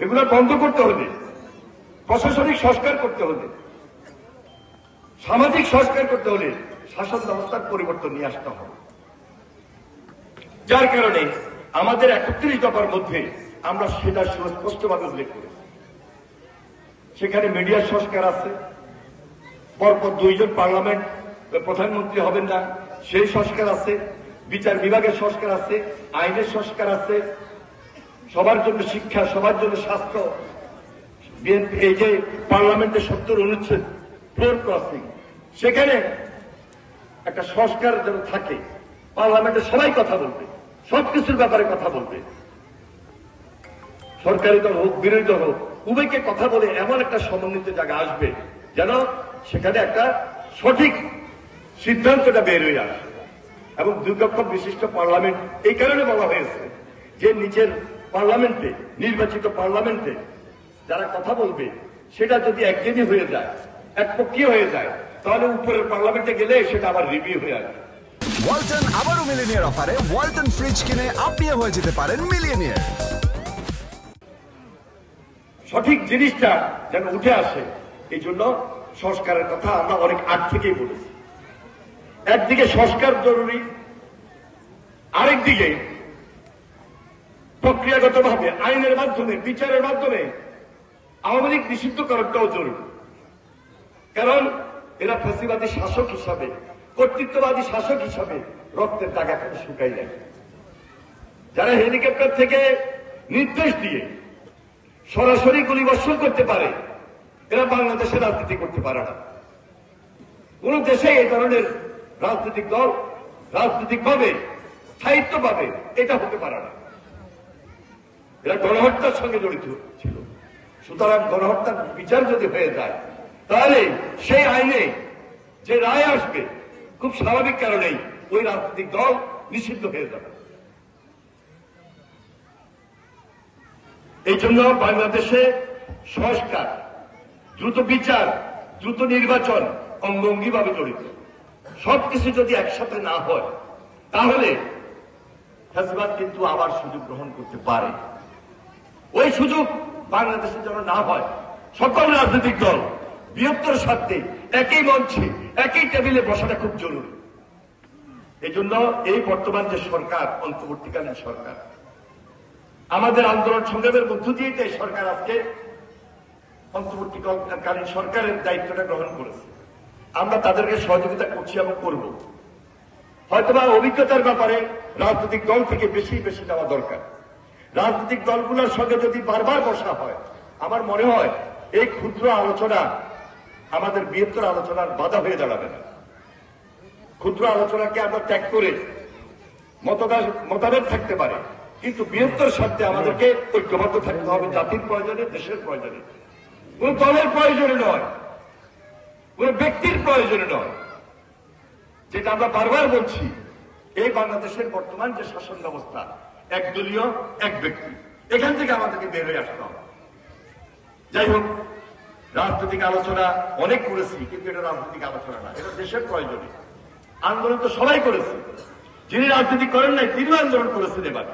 এগুলো বন্ধ করতে হলে, প্রশাসনিক সংস্কার করতে হলে, সামাজিক সংস্কার করতে হলে শাসন ব্যবস্থার পরিবর্তন নিয়ে আসতে হবে। যার কারণে আমাদের ৩১ দফার মধ্যে আমরা সেটা সুস্পষ্টভাবে উল্লেখ করেছি। সেখানে মিডিয়ার সংস্কার আছে, পরপর 2 জন পার্লামেন্ট প্রধানমন্ত্রী হবেন না সেই সংস্কার আছে, বিচার বিভাগের সংস্কার আছে, আইনের সংস্কার আছে, সবার জন্য শিক্ষা, সবার জন্য স্বাস্থ্য, এই যে পার্লামেন্টের ৭০ অনুচ্ছেদ ফ্লোর ক্রসিং, সেখানে একটা সংস্কার যেন থাকে। পার্লামেন্টে সবাই কথা বলবে, সবকিছুর ব্যাপারে কথা বলবে, সরকারি দল হোক বিরোধী দল হোক, উভয়কে কথা বলে এমন একটা সমন্বিত জায়গা আসবে যেন সেখানে একটা সঠিক সিদ্ধান্তটা বের হয়ে আসে। এবং 2 কক্ষ বিশিষ্ট পার্লামেন্ট এই কারণে বলা হয়েছে যে নিচের পার্লামেন্টে, নির্বাচিত পার্লামেন্টে যারা কথা বলবে সেটা যদি একদিনই হয়ে যায়, একপক্ষীয় হয়ে যায়, তাহলে উপরের পার্লামেন্টে গেলে সেটা আবার রিভিউ হয়ে আসবে। ওয়ালটন আবারও মিলিয়নিয়ার অফারে ওয়ালটন ফ্রিজ কিনে আপনিও হয়ে যেতে পারেন মিলিয়নিয়ার। সঠিক জিনিসটা যেন উঠে আসে, এই জন্য সংস্কারের কথা আমরা অনেক আগ থেকেই বলেছি। একদিকে সংস্কার জরুরি, আরেকদিকে প্রক্রিয়াগতভাবে আইনের মাধ্যমে, বিচারের মাধ্যমে আওয়ামী লীগ নিষিদ্ধ করাটাও জরুরি। কারণ এরা ফ্যাসিবাদী শাসক হিসাবে, কর্তৃত্ববাদী শাসক হিসাবে রক্তের দাগ এখন শুকাই যায়। যারা হেলিকপ্টার থেকে নির্দেশ দিয়ে সরাসরি গুলিবর্ষণ করতে পারে, এরা বাংলাদেশে রাজনীতি করতে পারে না। কোন দেশে এই ধরনের রাজনৈতিক দল রাজনৈতিকভাবে স্থায়িত্ব পাবে এটা হতে পারে না। এরা গণহত্যার সঙ্গে জড়িত ছিল। সুতরাং গণহত্যার বিচার যদি হয়ে যায়, তাহলে সেই আইনে যে রায় আসবে খুব স্বাভাবিক কারণেই ওই রাজনৈতিক দল নিষিদ্ধ হয়ে যাবে। এই জন্য বাংলাদেশে সংস্কার, দ্রুত বিচার, দ্রুত নির্বাচন অঙ্গভঙ্গিভাবে জড়িত। সবকিছু যদি একসাথে না হয় তাহলে ফ্যাসিবাদ কিন্তু আবার সুযোগ গ্রহণ করতে পারে। ওই সুযোগ বাংলাদেশে যেন না হয়, সকল রাজনৈতিক দল বৃহত্তর স্বার্থে একই মঞ্চে, একই টেবিলে বসাটা খুব জরুরি। এই জন্য এই বর্তমান যে সরকার, অন্তর্বর্তীকালীন সরকার, আমাদের আন্দোলন সংগ্রামের মধ্য দিয়ে এই সরকার আজকে অন্তর্বর্তীকালীন সরকারের দায়িত্বটা গ্রহণ করেছে। আমরা তাদেরকে সহযোগিতা করছি এবং করব। হয়তোবা অভিজ্ঞতার ব্যাপারে রাজনৈতিক দল থেকে বেশি বেশি নেওয়া দরকার। রাজনৈতিক দলগুলোর সঙ্গে যদি বারবার বসা হয়, আমার মনে হয় এই ক্ষুদ্র আলোচনা আমাদের বৃহত্তর আলোচনার বাধা হয়ে দাঁড়াবে না। ক্ষুদ্র আলোচনাকে আমরা ত্যাগ করে মতভেদ থাকতে পারে, কিন্তু বৃহত্তর স্বার্থে আমাদেরকে ঐক্যবদ্ধ থাকতে হবে, জাতির প্রয়োজনে, দেশের প্রয়োজনে, কোন দলের প্রয়োজনে নয়, কোন ব্যক্তির প্রয়োজনে নয়। যেটা আমরা বারবার বলছি, এই বাংলাদেশের বর্তমান যে শাসন ব্যবস্থা একদলীয়, এক ব্যক্তি, এখান থেকে আমাদেরকে বের হয়ে আসতে হবে। যাই হোক, রাজনৈতিক আলোচনা অনেক করেছি, কিন্তু এটা রাজনৈতিক আলোচনা না, এটা দেশের প্রয়োজনে। আন্দোলন তো সবাই করেছে, যিনি রাজনীতি করেন নাই তিনিও আন্দোলন করেছেন এবার।